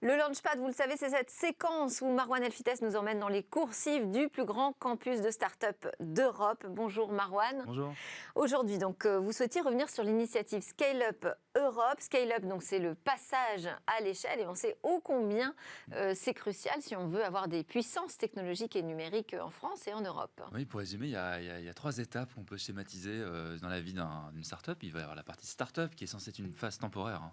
Le Launchpad, vous le savez, c'est cette séquence où Marouane El Fites nous emmène dans les coursives du plus grand campus de start-up d'Europe. Bonjour Marouane. Bonjour. Aujourd'hui, donc, vous souhaitiez revenir sur l'initiative Scale Up Europe. Scale Up, donc, c'est le passage à l'échelle et on sait ô combien c'est crucial si on veut avoir des puissances technologiques et numériques en France et en Europe. Oui, pour résumer, il y a trois étapes qu'on peut schématiser dans la vie d'une start-up. Il va y avoir la partie start-up qui est censée être une phase temporaire, hein.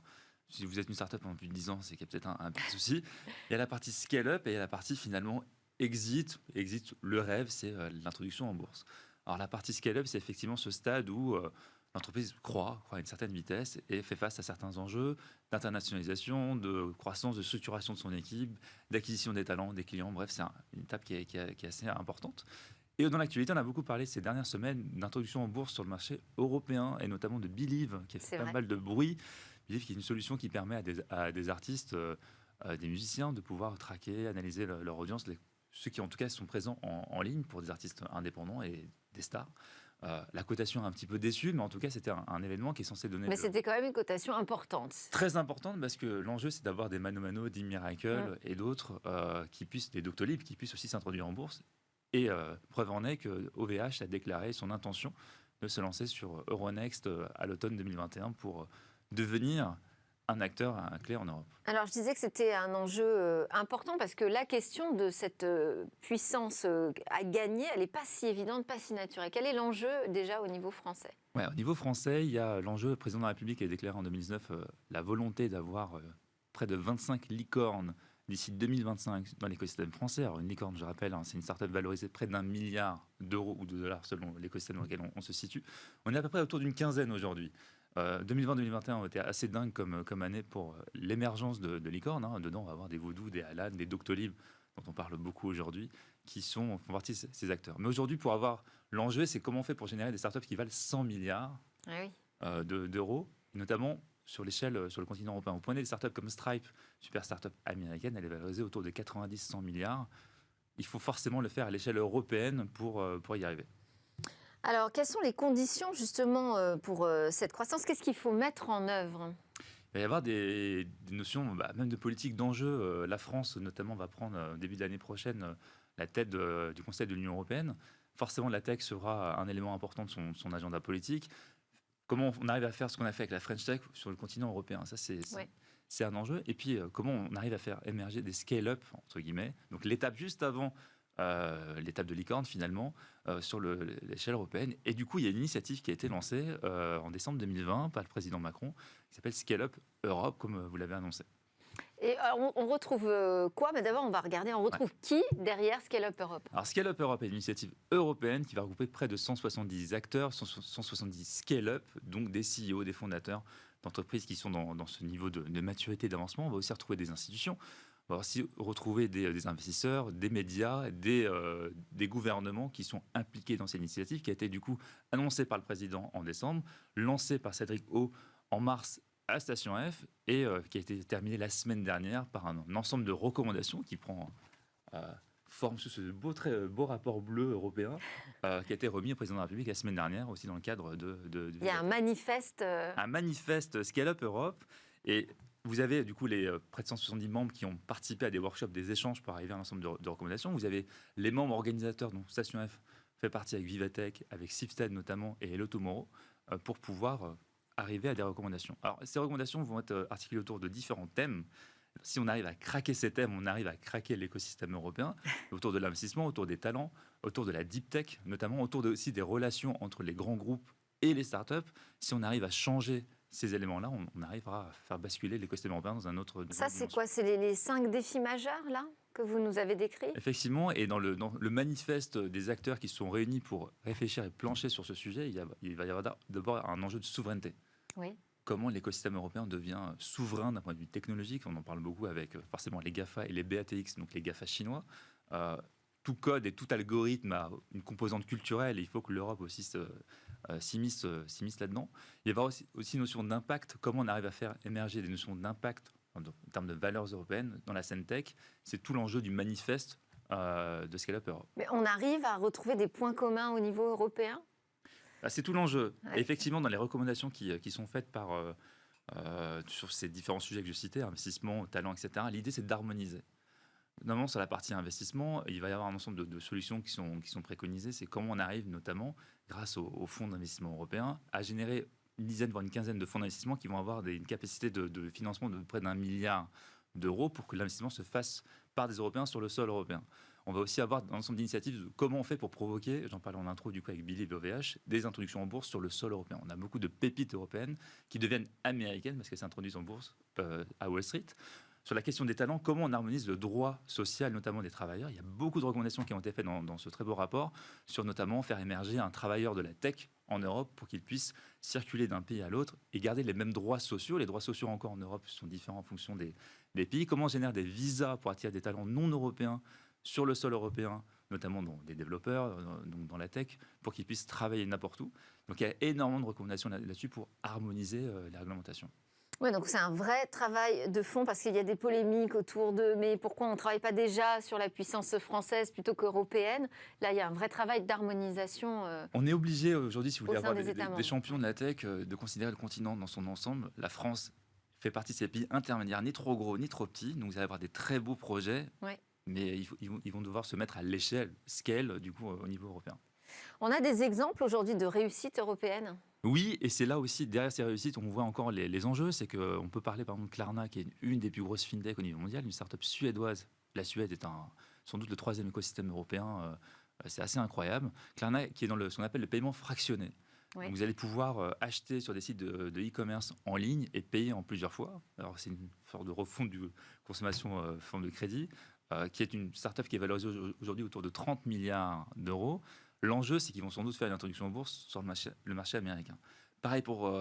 Si vous êtes une start-up pendant plus de 10 ans, c'est qu'il y a peut-être un petit souci. Il y a la partie scale-up et il y a la partie finalement exit. Exit, le rêve, c'est l'introduction en bourse. Alors la partie scale-up, c'est effectivement ce stade où l'entreprise croît à une certaine vitesse et fait face à certains enjeux d'internationalisation, de croissance, de structuration de son équipe, d'acquisition des talents, des clients. Bref, c'est une étape qui est assez importante. Et dans l'actualité, on a beaucoup parlé ces dernières semaines d'introduction en bourse sur le marché européen et notamment de Believe, qui a fait pas mal de bruit. Believe, qui est une solution qui permet à des artistes, des musiciens, de pouvoir traquer, analyser leur audience, ceux qui en tout cas sont présents en ligne pour des artistes indépendants et des stars. La cotation est un petit peu déçue, mais en tout cas, c'était un événement qui est censé donner... Mais c'était quand même une cotation importante. Très importante, parce que l'enjeu, c'est d'avoir des Mano Mano, des Miracle et d'autres, des Doctolib, qui puissent aussi s'introduire en bourse. Et preuve en est que OVH a déclaré son intention de se lancer sur Euronext à l'automne 2021 pour devenir un acteur clé en Europe. Alors, je disais que c'était un enjeu important parce que la question de cette puissance à gagner, elle n'est pas si évidente, pas si naturelle. Quel est l'enjeu déjà au niveau français ? Ouais, au niveau français, il y a l'enjeu, le président de la République a déclaré en 2019 la volonté d'avoir près de 25 licornes d'ici 2025 dans l'écosystème français. Alors une licorne, je rappelle, c'est une start-up valorisée de près d'1 milliard d'euros ou de dollars selon l'écosystème dans lequel on se situe. On est à peu près autour d'une quinzaine aujourd'hui. 2020-2021 ont été assez dingues comme année pour l'émergence de licornes. Dedans, on va avoir des Voodoo, des Alan, des Doctolib, dont on parle beaucoup aujourd'hui, qui font partie de ces acteurs. Mais aujourd'hui, pour avoir l'enjeu, c'est comment on fait pour générer des startups qui valent 100 milliards d'euros, notamment sur l'échelle, sur le continent européen. Vous prenez des startups comme Stripe, super startup américaine, elle est valorisée autour de 90-100 milliards. Il faut forcément le faire à l'échelle européenne pour y arriver. Alors, quelles sont les conditions justement pour cette croissance ? Qu'est-ce qu'il faut mettre en œuvre ? Il va y avoir des notions, même de politique d'enjeu. La France, notamment, va prendre, au début de l'année prochaine, la tête du Conseil de l'Union européenne. Forcément, la tech sera un élément important de son agenda politique. Comment on arrive à faire ce qu'on a fait avec la French Tech sur le continent européen, ça c'est un enjeu. Et puis comment on arrive à faire émerger des scale-up, entre guillemets, donc l'étape juste avant l'étape de licorne finalement, sur l'échelle européenne. Et du coup, il y a une initiative qui a été lancée en décembre 2020 par le président Macron, qui s'appelle Scale Up Europe, comme vous l'avez annoncé. Et on retrouve quoi ? Mais d'abord, on va regarder, on retrouve qui derrière Scale Up Europe ? Alors, Scale Up Europe est une initiative européenne qui va regrouper près de 170 acteurs, 170 scale-up, donc des CEO, des fondateurs d'entreprises qui sont dans ce niveau de maturité, d'avancement. On va aussi retrouver des institutions, on va aussi retrouver des investisseurs, des médias, des gouvernements qui sont impliqués dans cette initiative, qui a été du coup annoncée par le président en décembre, lancée par Cédric O en mars à Station F et qui a été terminé la semaine dernière par un ensemble de recommandations qui prend forme sous ce très beau rapport bleu européen qui a été remis au président de la République la semaine dernière, aussi dans le cadre Il y a un manifeste... Un manifeste Scale Up Europe. Et vous avez du coup les près de 170 membres qui ont participé à des workshops, des échanges pour arriver à un ensemble de recommandations. Vous avez les membres organisateurs, dont Station F fait partie avec Vivatech, avec Sifted notamment et Hello Tomorrow, pour pouvoir... arriver à des recommandations. Alors, ces recommandations vont être articulées autour de différents thèmes. Si on arrive à craquer ces thèmes, on arrive à craquer l'écosystème européen, autour de l'investissement, autour des talents, autour de la deep tech, notamment autour aussi des relations entre les grands groupes et les startups. Si on arrive à changer ces éléments-là, on arrivera à faire basculer l'écosystème européen dans un autre... Ça, c'est quoi ? C'est les 5 défis majeurs, là, que vous nous avez décrits ? Effectivement, et dans le manifeste des acteurs qui se sont réunis pour réfléchir et plancher sur ce sujet, il va y avoir d'abord un enjeu de souveraineté. Oui. Comment l'écosystème européen devient souverain d'un point de vue technologique. On en parle beaucoup avec forcément les GAFA et les BATX, donc les GAFA chinois. Tout code et tout algorithme a une composante culturelle et il faut que l'Europe aussi s'immisce là-dedans. Il y a aussi une notion d'impact. Comment on arrive à faire émerger des notions d'impact en termes de valeurs européennes dans la scène tech. C'est tout l'enjeu du manifeste de Scale Up Europe. Mais on arrive à retrouver des points communs au niveau européen ? C'est tout l'enjeu. Ouais. Effectivement, dans les recommandations qui sont faites par sur ces différents sujets que je citais, investissement, talent, etc. L'idée, c'est d'harmoniser. Notamment sur la partie investissement, il va y avoir un ensemble de solutions qui sont préconisées. C'est comment on arrive, notamment grâce aux fonds d'investissement européens, à générer une dizaine, voire une quinzaine de fonds d'investissement qui vont avoir une capacité de financement de près d'1 milliard d'euros pour que l'investissement se fasse par des Européens sur le sol européen. On va aussi avoir un ensemble d'initiatives de comment on fait pour provoquer, j'en parlais en intro du coup avec Billy et OVH, des introductions en bourse sur le sol européen. On a beaucoup de pépites européennes qui deviennent américaines parce qu'elles s'introduisent en bourse à Wall Street. Sur la question des talents, comment on harmonise le droit social, notamment des travailleurs. Il y a beaucoup de recommandations qui ont été faites dans ce très beau rapport sur notamment faire émerger un travailleur de la tech en Europe pour qu'il puisse circuler d'un pays à l'autre et garder les mêmes droits sociaux. Les droits sociaux encore en Europe sont différents en fonction des pays. Comment on génère des visas pour attirer des talents non européens sur le sol européen, notamment des développeurs, donc dans la tech, pour qu'ils puissent travailler n'importe où. Donc il y a énormément de recommandations là-dessus pour harmoniser les réglementations. Oui, donc c'est un vrai travail de fond parce qu'il y a des polémiques autour de mais pourquoi on ne travaille pas déjà sur la puissance française plutôt qu'européenne. Là, il y a un vrai travail d'harmonisation. On est obligé aujourd'hui, si vous voulez Au sein avoir des États membres. des champions de la tech, de considérer le continent dans son ensemble. La France fait partie de ces pays intermédiaires, ni trop gros, ni trop petits. Donc vous allez avoir des très beaux projets, Ouais. mais ils vont devoir se mettre à l'échelle, scale, du coup, au niveau européen. On a des exemples aujourd'hui de réussite européenne. Oui, et c'est là aussi, derrière ces réussites, on voit encore les enjeux. C'est qu'on peut parler par exemple de Klarna, qui est une des plus grosses fintech au niveau mondial, une start-up suédoise. La Suède est sans doute le troisième écosystème européen. C'est assez incroyable. Klarna, qui est dans ce qu'on appelle le paiement fractionné. Oui. Donc, vous allez pouvoir acheter sur des sites de e-commerce en ligne et payer en plusieurs fois. Alors, c'est une sorte de refonte du consommation forme de crédit, qui est une start-up qui est valorisée aujourd'hui autour de 30 milliards d'euros. L'enjeu, c'est qu'ils vont sans doute faire une introduction en bourse sur le marché américain. Pareil pour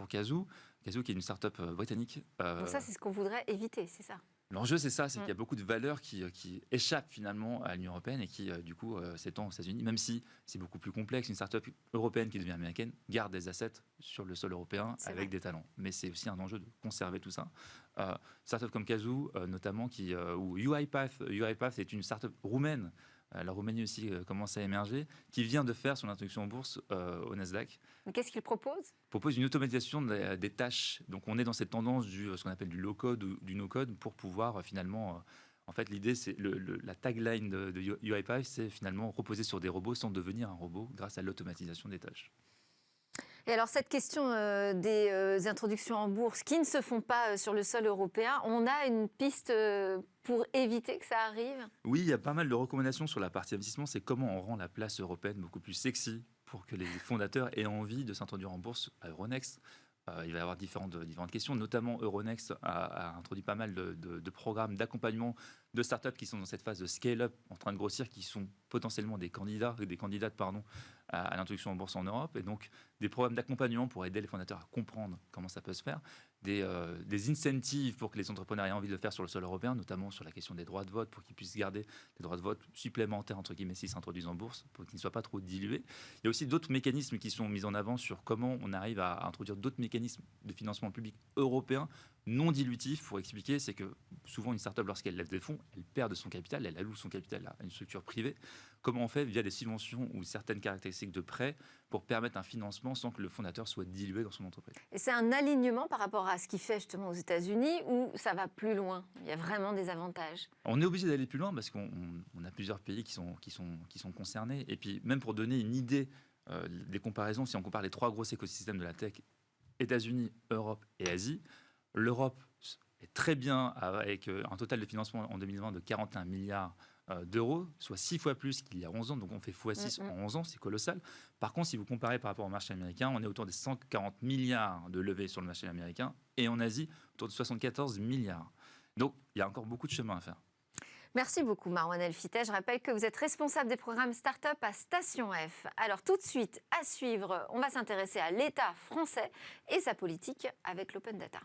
Kazoo. Kazoo, qui est une start-up britannique. Donc ça, c'est ce qu'on voudrait éviter, c'est ça. L'enjeu, c'est ça, c'est qu'il y a beaucoup de valeurs qui échappent finalement à l'Union européenne et qui, du coup, s'étendent aux États-Unis, même si c'est beaucoup plus complexe. Une start-up européenne qui devient américaine garde des assets sur le sol européen avec des talents. Mais c'est aussi un enjeu de conserver tout ça. Start-up comme Kazoo, notamment, ou UiPath. UiPath est une start-up roumaine. La Roumanie aussi commence à émerger, qui vient de faire son introduction en bourse au Nasdaq. Mais qu'est-ce qu'il propose ? Propose une automatisation des tâches. Donc on est dans cette tendance ce qu'on appelle du low-code ou du no-code pour pouvoir finalement... en fait, l'idée, c'est la tagline de UiPath, c'est finalement reposer sur des robots sans devenir un robot grâce à l'automatisation des tâches. Et alors cette question des introductions en bourse qui ne se font pas sur le sol européen, on a une piste pour éviter que ça arrive ? Oui, il y a pas mal de recommandations sur la partie investissement. C'est comment on rend la place européenne beaucoup plus sexy pour que les fondateurs aient envie de s'introduire en bourse à Euronext. Il va y avoir différentes questions, notamment Euronext a introduit pas mal de programmes d'accompagnement de startups qui sont dans cette phase de scale-up, en train de grossir, qui sont potentiellement des candidates à l'introduction en bourse en Europe, et donc des programmes d'accompagnement pour aider les fondateurs à comprendre comment ça peut se faire, des incentives pour que les entrepreneurs aient envie de le faire sur le sol européen, notamment sur la question des droits de vote, pour qu'ils puissent garder des droits de vote supplémentaires, entre guillemets, s'ils s'introduisent en bourse, pour qu'ils ne soient pas trop dilués. Il y a aussi d'autres mécanismes qui sont mis en avant sur comment on arrive à introduire d'autres mécanismes de financement public européen non dilutif. Pour expliquer, c'est que souvent une start-up, lorsqu'elle lève des fonds, elle perd de son capital, elle alloue son capital à une structure privée. Comment on fait via des subventions ou certaines caractéristiques de prêt pour permettre un financement sans que le fondateur soit dilué dans son entreprise? Et c'est un alignement par rapport à ce qu'il fait justement aux États-Unis ou ça va plus loin ? Il y a vraiment des avantages. On est obligé d'aller plus loin parce qu'on a plusieurs pays qui sont concernés. Et puis même pour donner une idée des comparaisons, si on compare les trois gros écosystèmes de la tech, États-Unis, Europe et Asie, l'Europe est très bien avec un total de financement en 2020 de 41 milliards d'euros, soit 6 fois plus qu'il y a 11 ans. Donc on fait x6 en 11 ans, c'est colossal. Par contre, si vous comparez par rapport au marché américain, on est autour des 140 milliards de levées sur le marché américain et en Asie, autour de 74 milliards. Donc il y a encore beaucoup de chemin à faire. Merci beaucoup Marwan El-Fiteh. Je rappelle que vous êtes responsable des programmes Start-up à Station F. Alors tout de suite, à suivre, on va s'intéresser à l'État français et sa politique avec l'Open Data.